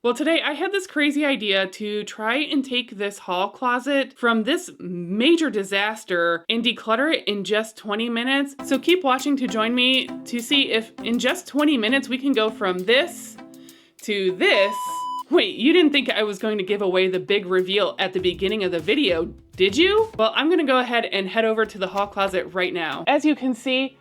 Well, today I had this crazy idea to try and take this hall closet from this major disaster and declutter it in just 20 minutes. So keep watching to join me to see if in just 20 minutes we can go from this to this. Wait, you didn't think I was going to give away the big reveal at the beginning of the video, did you? Well, I'm gonna go ahead and head over to the hall closet right now. As you can see,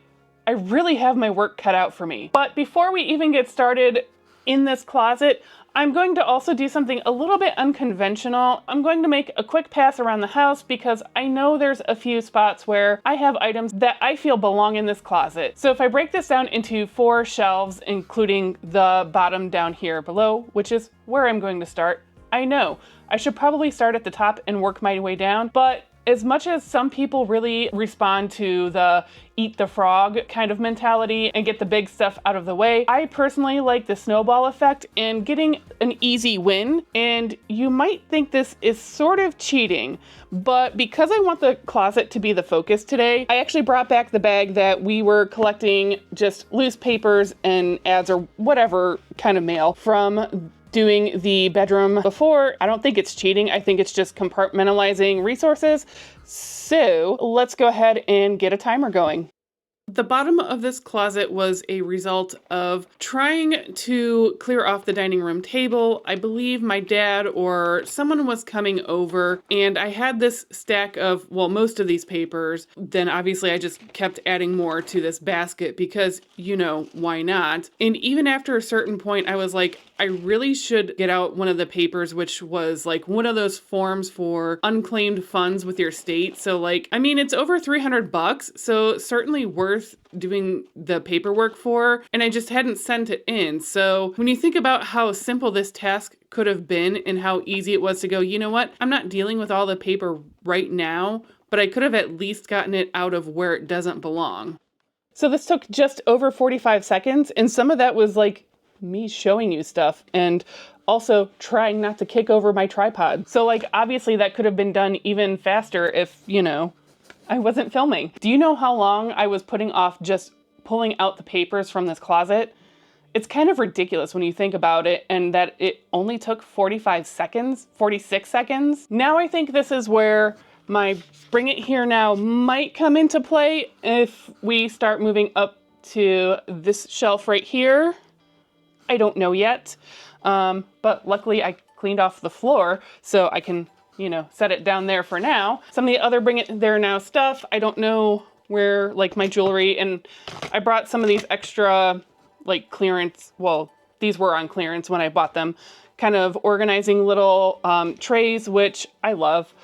I really have my work cut out for me. But before we even get started in this closet, I'm going to also do something a little bit unconventional. I'm going to make a quick pass around the house because I know there's a few spots where I have items that I feel belong in this closet. So if I break this down into 4 shelves, including the bottom down here below, which is where I'm going to start, I know I should probably start at the top and work my way down, but as much as some people really respond to the eat the frog kind of mentality and get the big stuff out of the way, I personally like the snowball effect and getting an easy win. And you might think this is sort of cheating, but because I want the closet to be the focus today, I actually brought back the bag that we were collecting just loose papers and ads or whatever kind of mail from doing the bedroom before. I don't think it's cheating. I think it's just compartmentalizing resources. So let's go ahead and get a timer going. The bottom of this closet was a result of trying to clear off the dining room table. I believe my dad or someone was coming over and I had this stack of, well, most of these papers. Then obviously I just kept adding more to this basket because, you know, why not? And even after a certain point, I was like, I really should get out one of the papers, which was like one of those forms for unclaimed funds with your state. So like, I mean, it's over $300, so certainly worth doing the paperwork for. And I just hadn't sent it in. So when you think about how simple this task could have been and how easy it was to go, you know what? I'm not dealing with all the paper right now, but I could have at least gotten it out of where it doesn't belong. So this took just over 45 seconds. And some of that was like me showing you stuff and also trying not to kick over my tripod. So like, obviously that could have been done even faster if, you know, I wasn't filming. Do you know how long I was putting off just pulling out the papers from this closet? It's kind of ridiculous when you think about it, and that it only took 45 seconds, 46 seconds. Now I think this is where my bring it here now might come into play if we start moving up to this shelf right here. I don't know yet, but luckily I cleaned off the floor so I can, you know, set it down there for now. Some of the other bring it there now stuff, I don't know where, like my jewelry, and I brought some of these extra like clearance, well, these were on clearance when I bought them, kind of organizing little trays, which I love.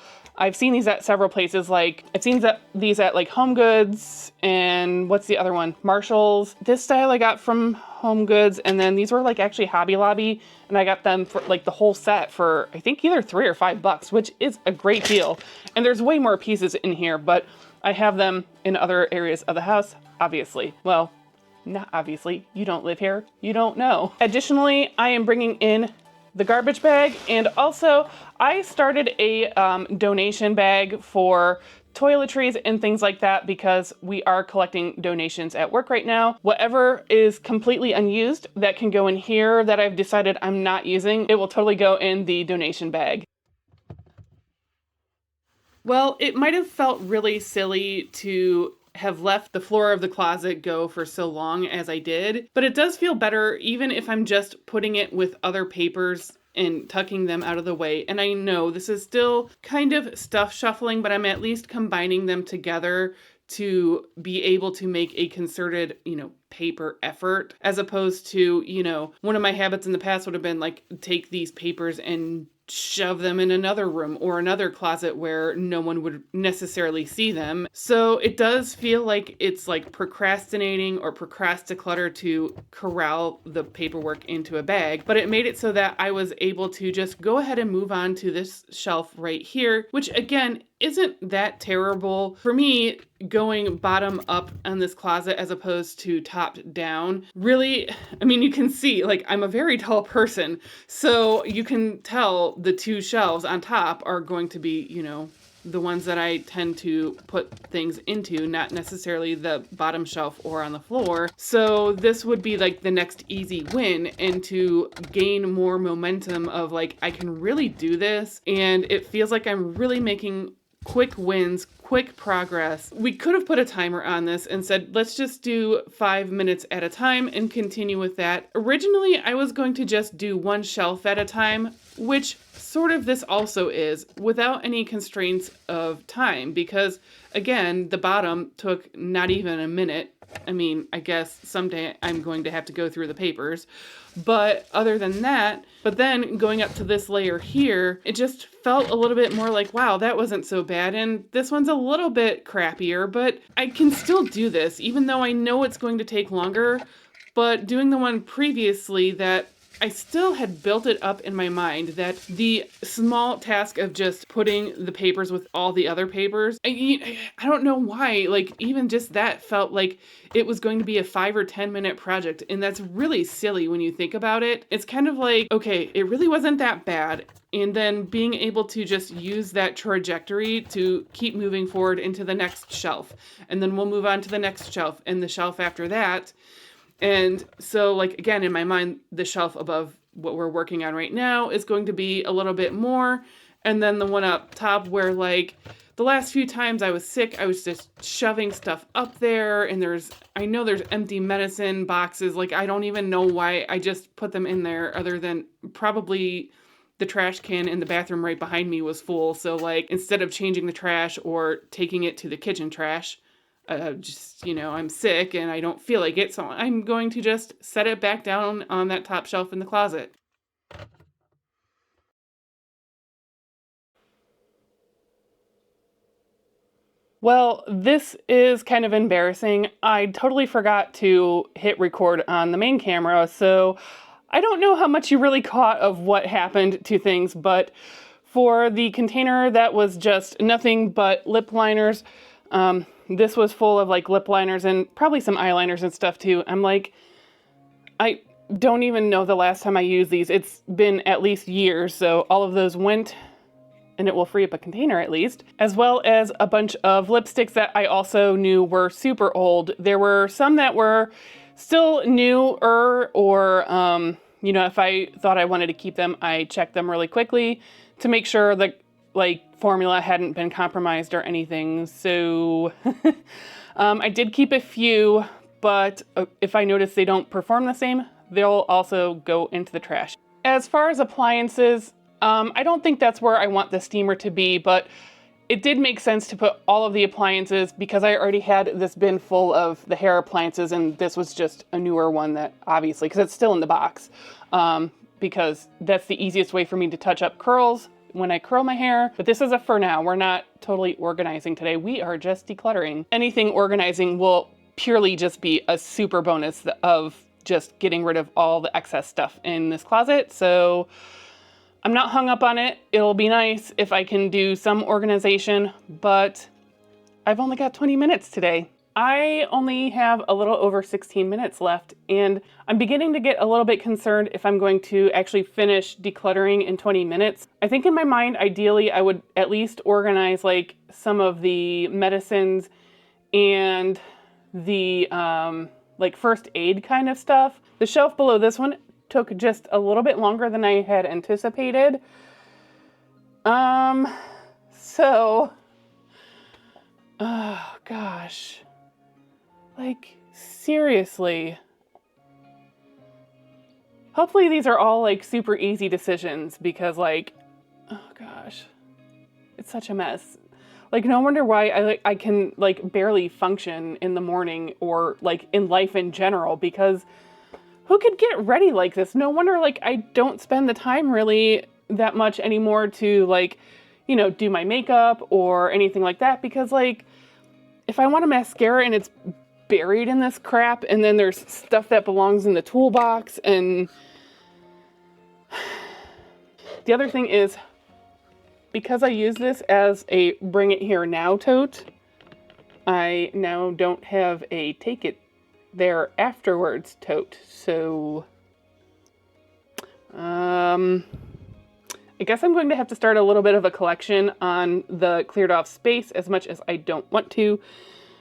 I've seen these at several places, like I've seen these at like Home Goods and what's the other one? Marshall's. This style I got from Home Goods, and then these were like actually Hobby Lobby, and I got them for like the whole set for I think either $3 or $5, which is a great deal. And there's way more pieces in here, but I have them in other areas of the house, obviously. Well, not obviously, you don't live here, you don't know. Additionally, I am bringing in the garbage bag, and also I started a donation bag for toiletries and things like that because we are collecting donations at work right now. Whatever is completely unused that can go in here that I've decided I'm not using, it will totally go in the donation bag. Well, it might have felt really silly to have left the floor of the closet go for so long as I did, but it does feel better even if I'm just putting it with other papers and tucking them out of the way. And I know this is still kind of stuff shuffling, but I'm at least combining them together to be able to make a concerted, you know, paper effort, as opposed to, you know, one of my habits in the past would have been like take these papers and shove them in another room or another closet where no one would necessarily see them. So it does feel like it's like procrastinating or procrasticlutter to corral the paperwork into a bag, but it made it so that I was able to just go ahead and move on to this shelf right here, which again isn't that terrible. For me, going bottom up on this closet as opposed to top down, really, I mean, you can see, like, I'm a very tall person, so you can tell the 2 shelves on top are going to be, you know, the ones that I tend to put things into, not necessarily the bottom shelf or on the floor. So this would be like the next easy win, and to gain more momentum of like, I can really do this, and it feels like I'm really making quick wins, quick progress. We could have put a timer on this and said, let's just do 5 minutes at a time and continue with that. Originally, I was going to just do one shelf at a time, which sort of this also is, without any constraints of time, because again, the bottom took not even a minute. I mean, I guess someday I'm going to have to go through the papers, but other than that, but then going up to this layer here, it just felt a little bit more like, wow, that wasn't so bad. And this one's a little bit crappier, but I can still do this, even though I know it's going to take longer. But doing the one previously, that I still had built it up in my mind that the small task of just putting the papers with all the other papers, I don't know why, like even just that felt like it was going to be a 5 or 10 minute project. And that's really silly when you think about it. It's kind of like, okay, it really wasn't that bad. And then being able to just use that trajectory to keep moving forward into the next shelf. And then we'll move on to the next shelf and the shelf after that. And so, like, again, in my mind, the shelf above what we're working on right now is going to be a little bit more. And then the one up top where, like, the last few times I was sick, I was just shoving stuff up there. And I know there's empty medicine boxes. Like, I don't even know why I just put them in there, other than probably the trash can in the bathroom right behind me was full. So, like, instead of changing the trash or taking it to the kitchen trash, I'm sick and I don't feel like it, so I'm going to just set it back down on that top shelf in the closet. Well, this is kind of embarrassing. I totally forgot to hit record on the main camera, so I don't know how much you really caught of what happened to things, but for the container that was just nothing but lip liners, this was full of like lip liners and probably some eyeliners and stuff too. I'm like, I don't even know the last time I used these. It's been at least years, so all of those went, and it will free up a container at least, as well as a bunch of lipsticks that I also knew were super old. There were some that were still newer, or, if I thought I wanted to keep them, I checked them really quickly to make sure that, like, formula hadn't been compromised or anything. So I did keep a few, but if I notice they don't perform the same, they'll also go into the trash. As far as appliances, I don't think that's where I want the steamer to be, but it did make sense to put all of the appliances because I already had this bin full of the hair appliances, and this was just a newer one that obviously, because it's still in the box, because that's the easiest way for me to touch up curls when I curl my hair. But this is a for now. We're not totally organizing today. We are just decluttering. Anything organizing will purely just be a super bonus of just getting rid of all the excess stuff in this closet. So I'm not hung up on it. It'll be nice if I can do some organization, but I've only got 20 minutes today. I only have a little over 16 minutes left, and I'm beginning to get a little bit concerned if I'm going to actually finish decluttering in 20 minutes. I think in my mind, ideally, I would at least organize like some of the medicines and the like first aid kind of stuff. The shelf below this one took just a little bit longer than I had anticipated. Oh gosh. Like, seriously. Hopefully these are all like super easy decisions, because like, oh gosh, it's such a mess. Like, no wonder why I can like barely function in the morning or like in life in general, because who could get ready like this? No wonder like I don't spend the time really that much anymore to like, do my makeup or anything like that, because like if I want a mascara and it's buried in this crap, and then there's stuff that belongs in the toolbox, and the other thing is, because I use this as a bring it here now tote, I now don't have a take it there afterwards tote. So I guess I'm going to have to start a little bit of a collection on the cleared off space, as much as I don't want to,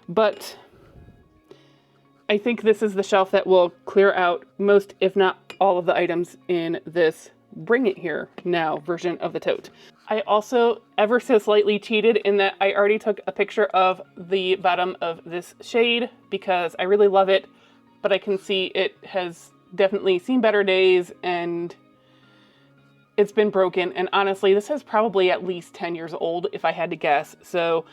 but I think this is the shelf that will clear out most, if not all, of the items in this Bring It Here Now version of the tote. I also ever so slightly cheated in that I already took a picture of the bottom of this shade because I really love it, but I can see it has definitely seen better days and it's been broken. And honestly, this is probably at least 10 years old if I had to guess. So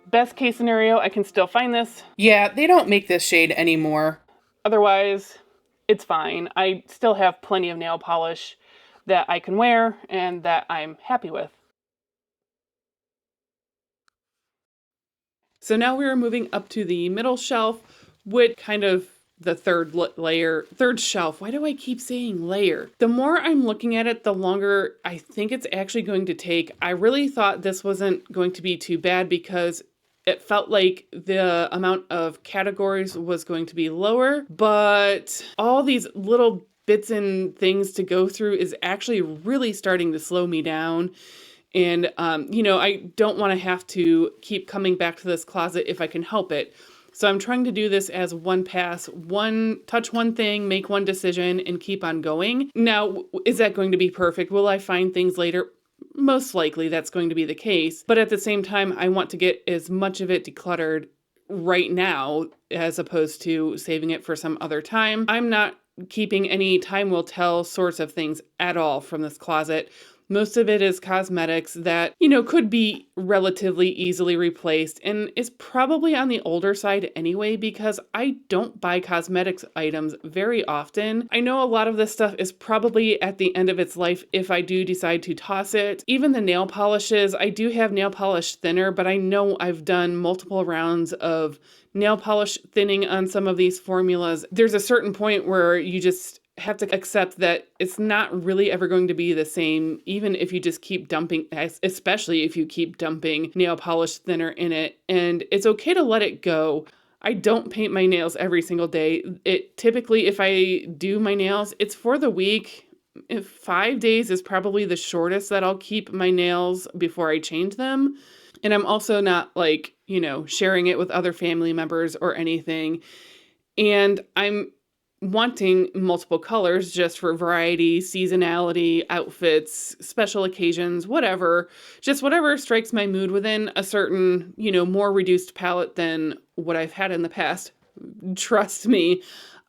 best case scenario, I can still find this. Yeah, they don't make this shade anymore. Otherwise, it's fine. I still have plenty of nail polish that I can wear and that I'm happy with. So now we're moving up to the middle shelf with kind of the third shelf. Why do I keep saying layer? The more I'm looking at it, the longer I think it's actually going to take. I really thought this wasn't going to be too bad because it felt like the amount of categories was going to be lower, but all these little bits and things to go through is actually really starting to slow me down. And, I don't want to have to keep coming back to this closet if I can help it. So I'm trying to do this as one pass, touch one thing, make one decision, and keep on going. Now, is that going to be perfect? Will I find things later? Most likely that's going to be the case. But at the same time, I want to get as much of it decluttered right now as opposed to saving it for some other time. I'm not keeping any time will tell sorts of things at all from this closet. Most of it is cosmetics that, could be relatively easily replaced and is probably on the older side anyway because I don't buy cosmetics items very often. I know a lot of this stuff is probably at the end of its life if I do decide to toss it. Even the nail polishes, I do have nail polish thinner, but I know I've done multiple rounds of nail polish thinning on some of these formulas. There's a certain point where you just have to accept that it's not really ever going to be the same, even if you just keep dumping, especially if you keep dumping nail polish thinner in it. And it's okay to let it go. I don't paint my nails every single day. Typically, if I do my nails, it's for the week. 5 days is probably the shortest that I'll keep my nails before I change them. And I'm also not sharing it with other family members or anything. And I'm wanting multiple colors just for variety, seasonality, outfits, special occasions, whatever. Just whatever strikes my mood within a certain, more reduced palette than what I've had in the past. Trust me,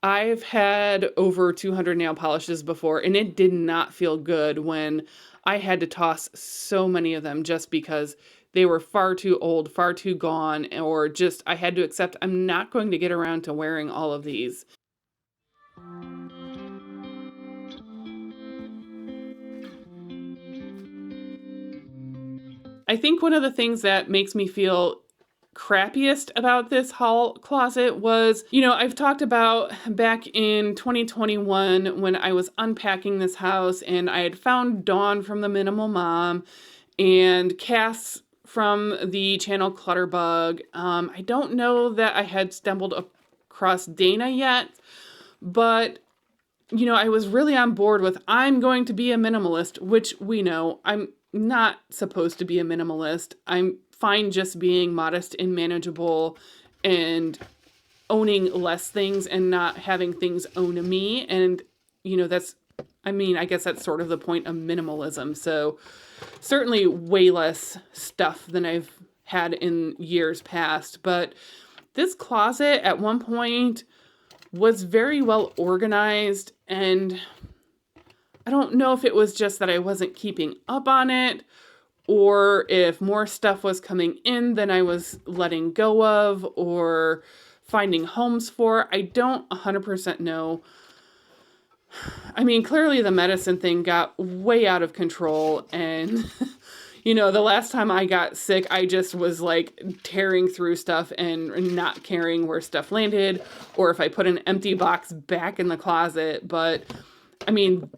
I've had over 200 nail polishes before, and it did not feel good when I had to toss so many of them just because they were far too old, far too gone, or just I had to accept I'm not going to get around to wearing all of these. I think one of the things that makes me feel crappiest about this haul closet was, I've talked about back in 2021 when I was unpacking this house and I had found Dawn from the Minimal Mom and Cass from the channel Clutterbug. I don't know that I had stumbled across Dana yet, but I was really on board with I'm going to be a minimalist, which we know I'm not supposed to be a minimalist. I'm fine just being modest and manageable and owning less things and not having things own me. And, I guess that's sort of the point of minimalism. So certainly way less stuff than I've had in years past. But this closet at one point was very well organized, and I don't know if it was just that I wasn't keeping up on it or if more stuff was coming in than I was letting go of or finding homes for. I don't 100% know. Clearly the medicine thing got way out of control, and the last time I got sick, I just was tearing through stuff and not caring where stuff landed or if I put an empty box back in the closet. But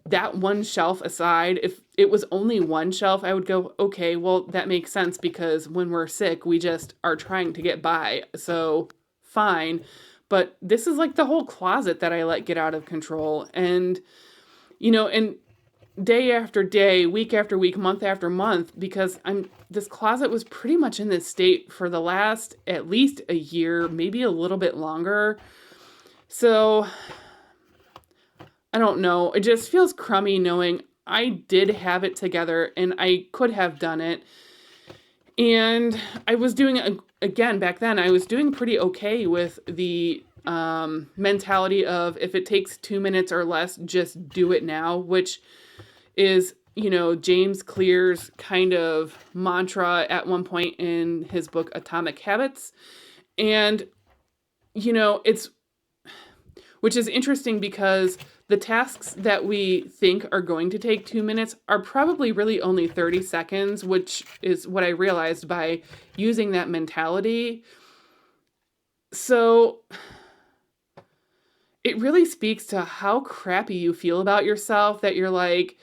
that one shelf aside, if it was only one shelf, I would go, okay, well, that makes sense because when we're sick, we just are trying to get by. So fine. But this is the whole closet that I let get out of control. And, and day after day, week after week, month after month, because this closet was pretty much in this state for the last at least a year, maybe a little bit longer. So I don't know. It just feels crummy knowing I did have it together and I could have done it. And I was doing, again, back then, I was doing pretty okay with the mentality of if it takes 2 minutes or less, just do it now, which is, James Clear's kind of mantra at one point in his book, Atomic Habits. And, which is interesting because the tasks that we think are going to take 2 minutes are probably really only 30 seconds, which is what I realized by using that mentality. So it really speaks to how crappy you feel about yourself that you're like,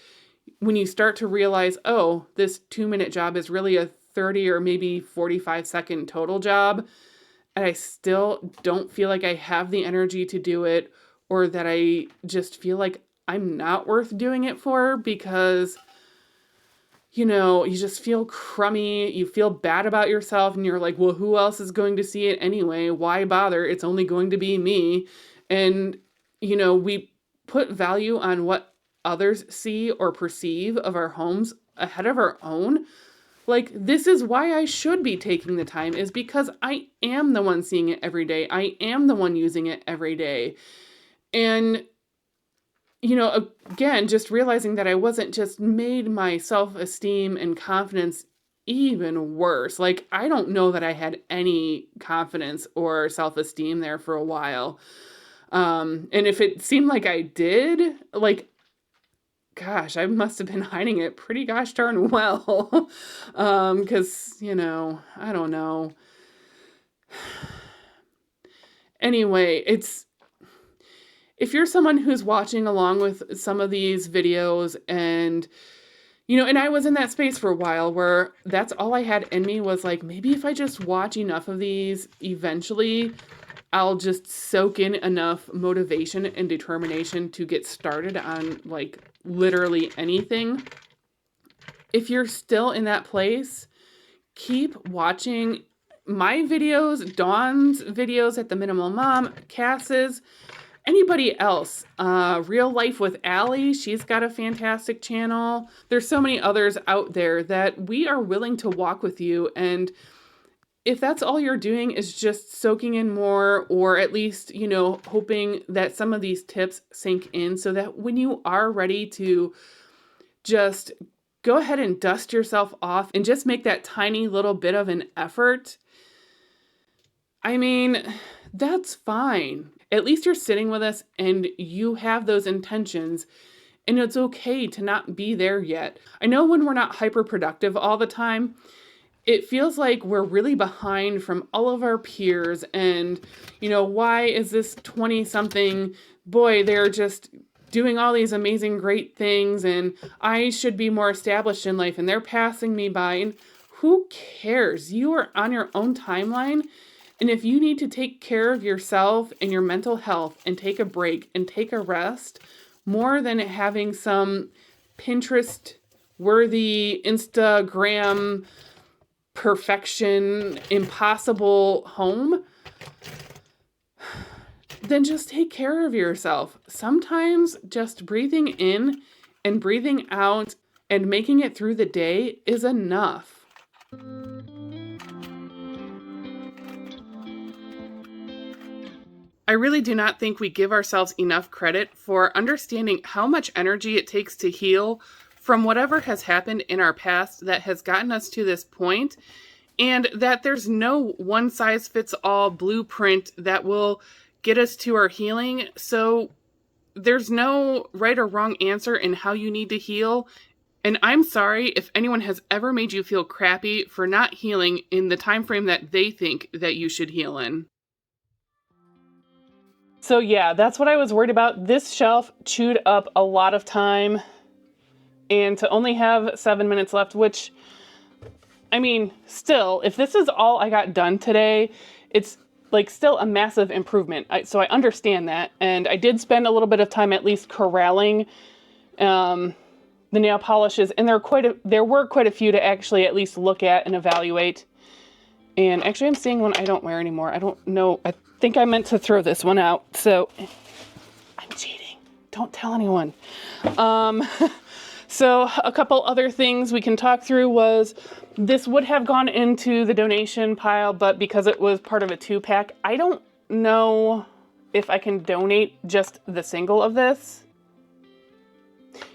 when you start to realize, oh, this 2-minute job is really a 30 or maybe 45-second total job, and I still don't feel like I have the energy to do it, or that I just feel like I'm not worth doing it for because, you just feel crummy, you feel bad about yourself, and you're like, well, who else is going to see it anyway? Why bother? It's only going to be me. And, we put value on what others see or perceive of our homes ahead of our own. Like, this is why I should be taking the time, is because I am the one seeing it every day. I am the one using it every day. And, again, just realizing that I wasn't just made my self-esteem and confidence even worse. Like, I don't know that I had any confidence or self-esteem there for a while. And if it seemed like I did, like, gosh, I must have been hiding it pretty gosh darn well. Because, I don't know. Anyway, if you're someone who's watching along with some of these videos and, and I was in that space for a while where that's all I had in me was like, maybe if I just watch enough of these, eventually I'll just soak in enough motivation and determination to get started on like literally anything. If you're still in that place, keep watching my videos, Dawn's videos at The Minimal Mom, Cass's, anybody else. Real Life with Allie, she's got a fantastic channel. There's so many others out there that we are willing to walk with you. And if that's all you're doing is just soaking in more, or at least, hoping that some of these tips sink in so that when you are ready to just go ahead and dust yourself off and just make that tiny little bit of an effort, I mean, that's fine. At least you're sitting with us and you have those intentions, and it's okay to not be there yet. I know when we're not hyper productive all the time, it feels like we're really behind from all of our peers. And, why is this 20-something boy, they're just doing all these amazing, great things, and I should be more established in life, and they're passing me by. And who cares? You are on your own timeline. And if you need to take care of yourself and your mental health and take a break and take a rest, more than having some Pinterest-worthy, Instagram perfection, impossible home, then just take care of yourself. Sometimes just breathing in and breathing out and making it through the day is enough. I really do not think we give ourselves enough credit for understanding how much energy it takes to heal from whatever has happened in our past that has gotten us to this point, and that there's no one-size-fits-all blueprint that will get us to our healing. So there's no right or wrong answer in how you need to heal. And I'm sorry if anyone has ever made you feel crappy for not healing in the time frame that they think that you should heal in. So yeah, that's what I was worried about. This shelf chewed up a lot of time, and to only have 7 minutes left, which, I mean, still, if this is all I got done today, it's like still a massive improvement. So I understand that. And I did spend a little bit of time at least corralling the nail polishes, and there were quite a few to actually at least look at and evaluate. And actually I'm seeing one I don't wear anymore. I don't know. I think I meant to throw this one out. So I'm cheating. Don't tell anyone. So a couple other things we can talk through was this would have gone into the donation pile, but because it was part of a 2-pack, I don't know if I can donate just the single of this.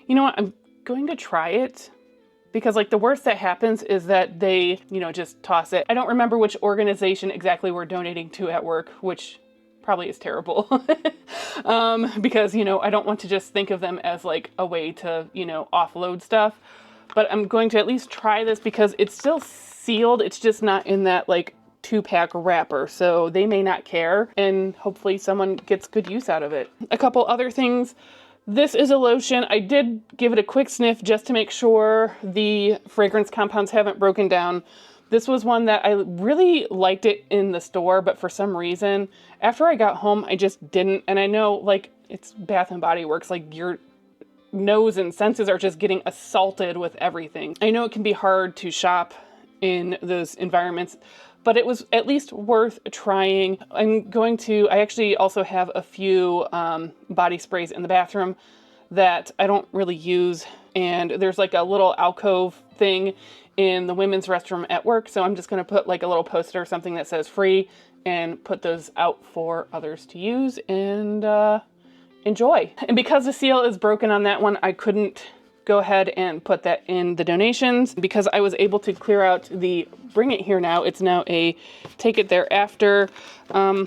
You know what? I'm going to try it because like the worst that happens is that they, just toss it. I don't remember which organization exactly we're donating to at work, which probably is terrible because, I don't want to just think of them as like a way to, offload stuff. But I'm going to at least try this because it's still sealed. It's just not in that like 2-pack wrapper. So they may not care and hopefully someone gets good use out of it. A couple other things. This is a lotion. I did give it a quick sniff just to make sure the fragrance compounds haven't broken down. This was one that I really liked it in the store, but for some reason, after I got home, I just didn't. And I know, like, it's Bath and Body Works, like, your nose and senses are just getting assaulted with everything. I know it can be hard to shop in those environments, but it was at least worth trying. I actually also have a few body sprays in the bathroom that I don't really use. And there's like a little alcove thing in the women's restroom at work. So I'm just going to put like a little poster or something that says free and put those out for others to use and enjoy. And because the seal is broken on that one, I couldn't go ahead and put that in the donations because I was able to clear out the bring it here now. It's now a take it there after. A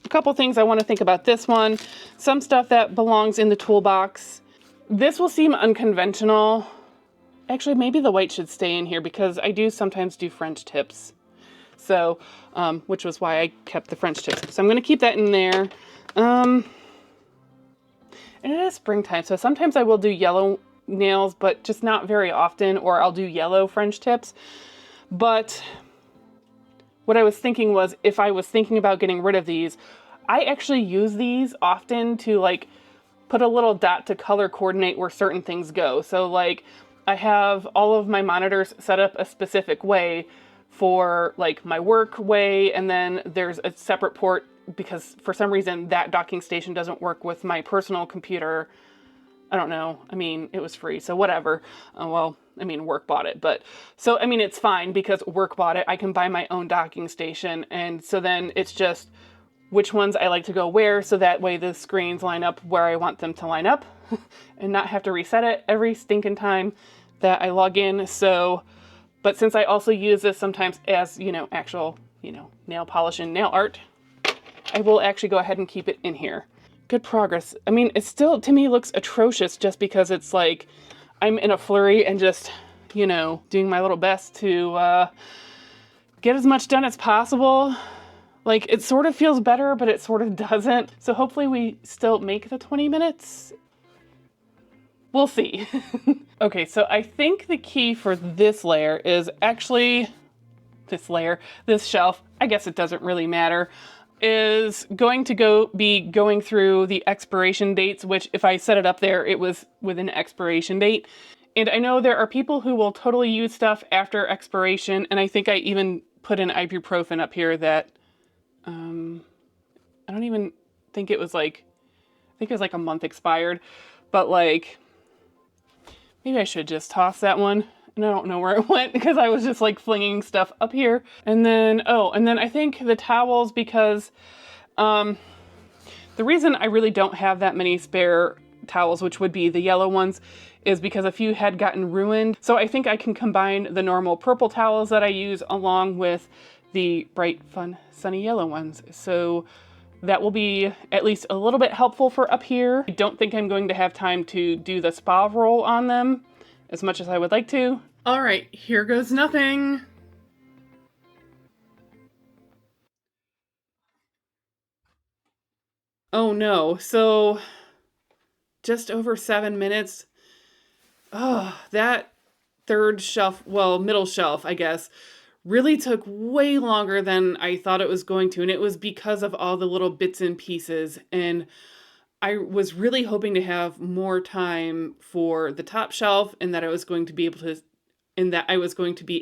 couple things I want to think about this one. Some stuff that belongs in the toolbox. This will seem unconventional. Actually, maybe the white should stay in here because I do sometimes do French tips. So, which was why I kept the French tips. So I'm going to keep that in there. And it is springtime, so sometimes I will do yellow nails, but just not very often, or I'll do yellow French tips. But what I was thinking was if I was thinking about getting rid of these, I actually use these often to like put a little dot to color coordinate where certain things go. So like I have all of my monitors set up a specific way for like my work way, and then there's a separate port because for some reason that docking station doesn't work with my personal computer. I don't know. I mean, it was free, so whatever. Work bought it, but so, it's fine because work bought it. I can buy my own docking station. And so then it's just which ones I like to go where. So that way the screens line up where I want them to line up and not have to reset it every stinking time that I log in. So, but since I also use this sometimes as, actual, nail polish and nail art, I will actually go ahead and keep it in here. Good progress. It still, to me, looks atrocious just because it's like I'm in a flurry and just, doing my little best to get as much done as possible. Like, it sort of feels better, but it sort of doesn't. So hopefully we still make the 20 minutes. We'll see. Okay, so I think the key for this layer is actually this shelf. I guess it doesn't really matter. Is going to be going through the expiration dates, which if I set it up there, it was with an expiration date. And I know there are people who will totally use stuff after expiration. And I think I even put an ibuprofen up here that, I don't even think it was like, I think it was like a month expired, but like, maybe I should just toss that one. And I don't know where it went because I was just like flinging stuff up here. And then I think the towels, because the reason I really don't have that many spare towels, which would be the yellow ones, is because a few had gotten ruined. So I think I can combine the normal purple towels that I use along with the bright, fun, sunny yellow ones. So that will be at least a little bit helpful for up here. I don't think I'm going to have time to do the spa roll on them as much as I would like to. All right, here goes nothing. Oh no, so just over 7 minutes. Oh, that third shelf, well, middle shelf, I guess, really took way longer than I thought it was going to. And it was because of all the little bits and pieces. And I was really hoping to have more time for the top shelf, and that I was going to be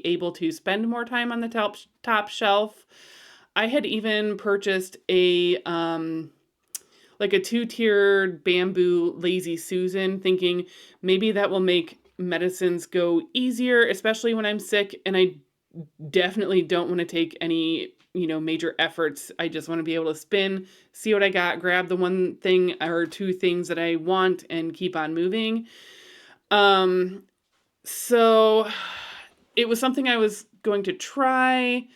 able to spend more time on the top shelf. I had even purchased a like a two-tiered bamboo lazy Susan, thinking maybe that will make medicines go easier, especially when I'm sick, and I definitely don't want to take any, major efforts. I just want to be able to spin, see what I got, grab the one thing or two things that I want, and keep on moving. So it was something I was going to try,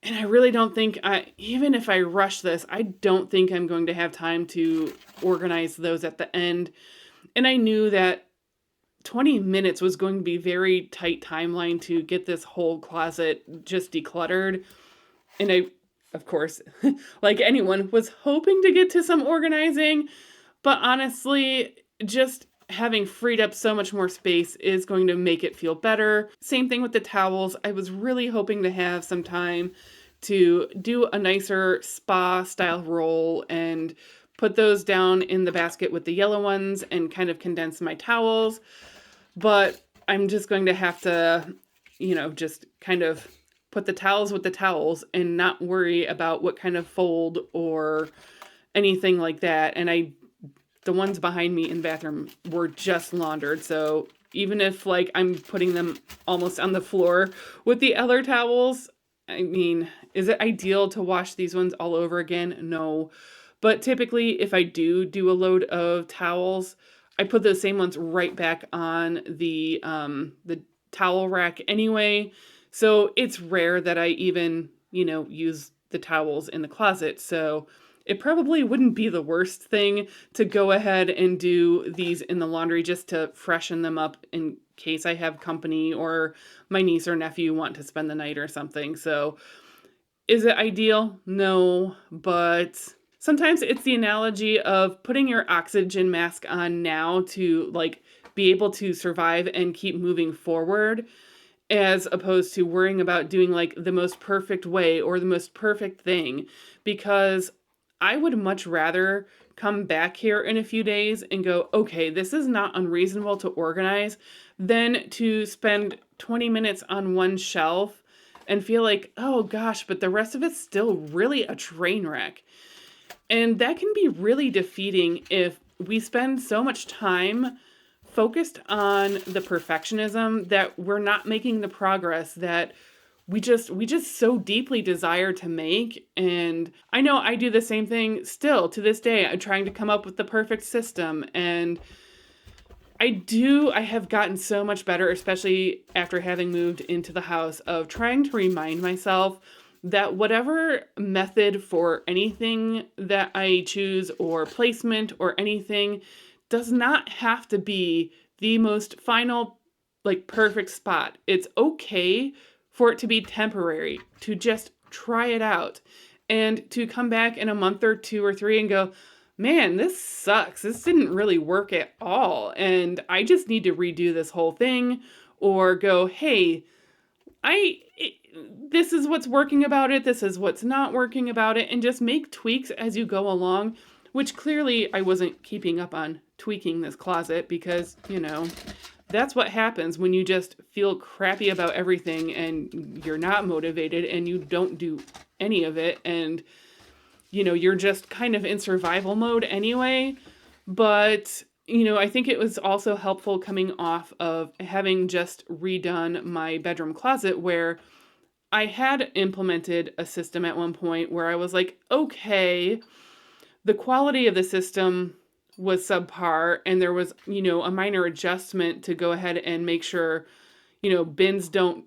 and I really don't think even if I rush this, I don't think I'm going to have time to organize those at the end. And I knew that 20 minutes was going to be very tight timeline to get this whole closet just decluttered. And I, of course, like anyone, was hoping to get to some organizing, but honestly, just having freed up so much more space is going to make it feel better. Same thing with the towels. I was really hoping to have some time to do a nicer spa style roll and put those down in the basket with the yellow ones and kind of condense my towels. But I'm just going to have to, just kind of put the towels with the towels and not worry about what kind of fold or anything like that. And the ones behind me in the bathroom were just laundered. So even if like I'm putting them almost on the floor with the other towels, I mean, is it ideal to wash these ones all over again? No. But typically if I do a load of towels, I put those same ones right back on the towel rack anyway. So it's rare that I even, use the towels in the closet. So it probably wouldn't be the worst thing to go ahead and do these in the laundry just to freshen them up in case I have company or my niece or nephew want to spend the night or something. So is it ideal? No, but sometimes it's the analogy of putting your oxygen mask on now to like be able to survive and keep moving forward, as opposed to worrying about doing like the most perfect way or the most perfect thing, because I would much rather come back here in a few days and go, okay, this is not unreasonable to organize, than to spend 20 minutes on one shelf and feel like, oh gosh, but the rest of it's still really a train wreck. And that can be really defeating if we spend so much time focused on the perfectionism that we're not making the progress that we just so deeply desire to make. And I know I do the same thing still to this day. I'm trying to come up with the perfect system, and I have gotten so much better, especially after having moved into the house, of trying to remind myself that whatever method for anything that I choose or placement or anything does not have to be the most final, like perfect spot. It's okay for it to be temporary, to just try it out, and to come back in a month or two or three and go, man, this sucks. This didn't really work at all. And I just need to redo this whole thing. Or go, hey, this is what's working about it. This is what's not working about it. And just make tweaks as you go along, which clearly I wasn't keeping up on tweaking this closet because, that's what happens when you just feel crappy about everything and you're not motivated and you don't do any of it. And you're just kind of in survival mode anyway. But, I think it was also helpful coming off of having just redone my bedroom closet, where I had implemented a system at one point where I was like, okay, the quality of the system was subpar, and there was, a minor adjustment to go ahead and make sure, bins don't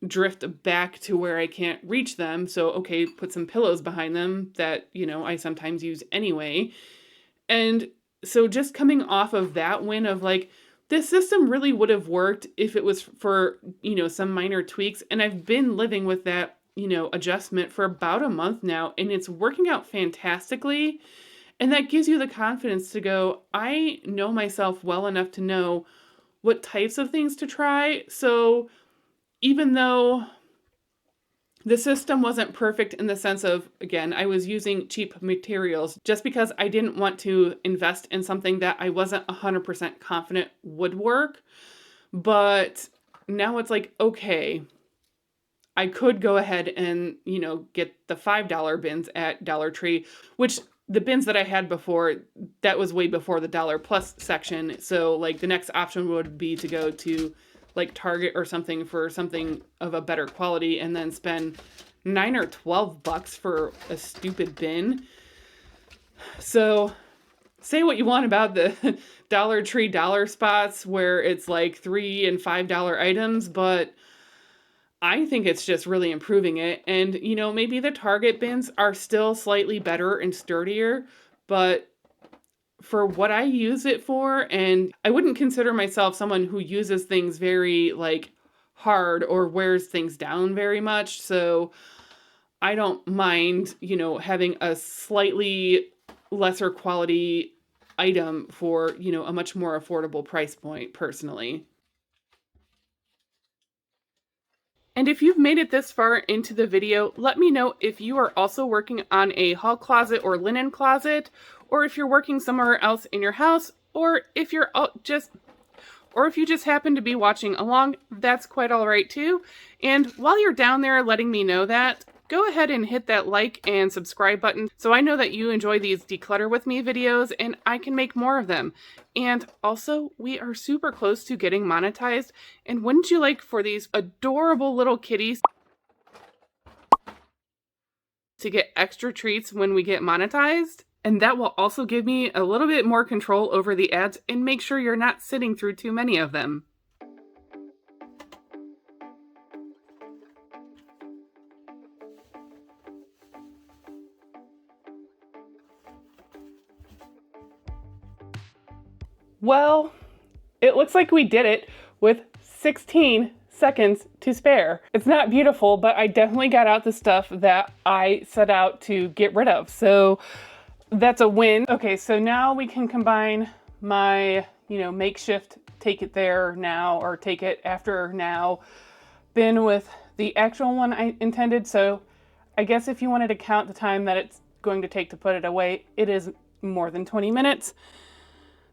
drift back to where I can't reach them. So, okay, put some pillows behind them that, I sometimes use anyway. And so just coming off of that win of like, this system really would have worked if it was for, some minor tweaks. And I've been living with that, adjustment for about a month now, and it's working out fantastically. And that gives you the confidence to go, I know myself well enough to know what types of things to try. So even though The system wasn't perfect in the sense of, again, I was using cheap materials just because I didn't want to invest in something that I wasn't 100% confident would work. But now it's like, okay, I could go ahead and, get the $5 bins at Dollar Tree, which the bins that I had before, that was way before the Dollar Plus section. So like the next option would be to go to like Target or something for something of a better quality and then spend $9 or $12 for a stupid bin. So say what you want about the Dollar Tree dollar spots where it's like $3 and $5 items, but I think it's just really improving it. And, maybe the Target bins are still slightly better and sturdier, but for what I use it for, and I wouldn't consider myself someone who uses things very like hard or wears things down very much. So I don't mind, having a slightly lesser quality item for, a much more affordable price point personally. And if you've made it this far into the video, let me know if you are also working on a hall closet or linen closet, or if you're working somewhere else in your house, or if you just happen to be watching along, that's quite all right too. And while you're down there letting me know that, go ahead and hit that like and subscribe button so I know that you enjoy these Declutter With Me videos and I can make more of them. And also, we are super close to getting monetized, and wouldn't you like for these adorable little kitties to get extra treats when we get monetized? And that will also give me a little bit more control over the ads and make sure you're not sitting through too many of them. Well, it looks like we did it with 16 seconds to spare. It's not beautiful, but I definitely got out the stuff that I set out to get rid of. So that's a win. Okay, so now we can combine my, makeshift take it there now or take it after now bin with the actual one I intended. So I guess if you wanted to count the time that it's going to take to put it away, it is more than 20 minutes.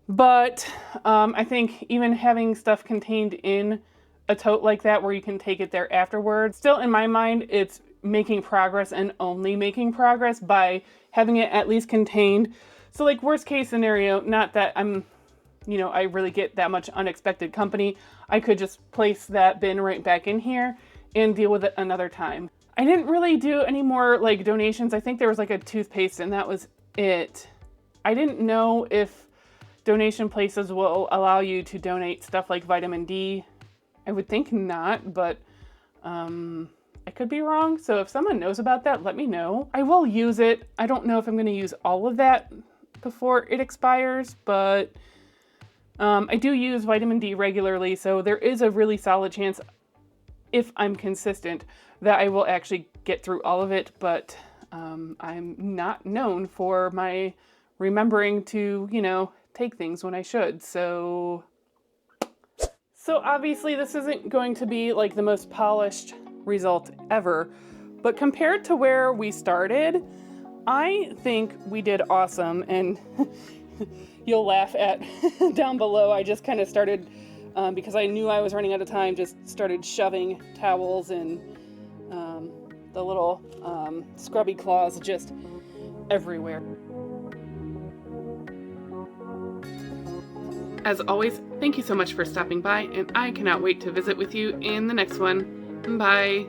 But I think even having stuff contained in a tote like that where you can take it there afterwards, still in my mind, it's making progress and only making progress by having it at least contained. So like worst case scenario, not that I'm, I really get that much unexpected company. I could just place that bin right back in here and deal with it another time. I didn't really do any more like donations. I think there was like a toothpaste and that was it. I didn't know if donation places will allow you to donate stuff like vitamin D. I would think not, but I could be wrong. So if someone knows about that, let me know. I will use it. I don't know if I'm going to use all of that before it expires, but I do use vitamin D regularly, so there is a really solid chance, if I'm consistent, that I will actually get through all of it, but I'm not known for my remembering to, take things when I should. So obviously this isn't going to be like the most polished result ever, but compared to where we started, I think we did awesome. And you'll laugh at down below, I just kind of started, because I knew I was running out of time, just started shoving towels and the little scrubby claws just everywhere. As always, thank you so much for stopping by, and I cannot wait to visit with you in the next one. Bye.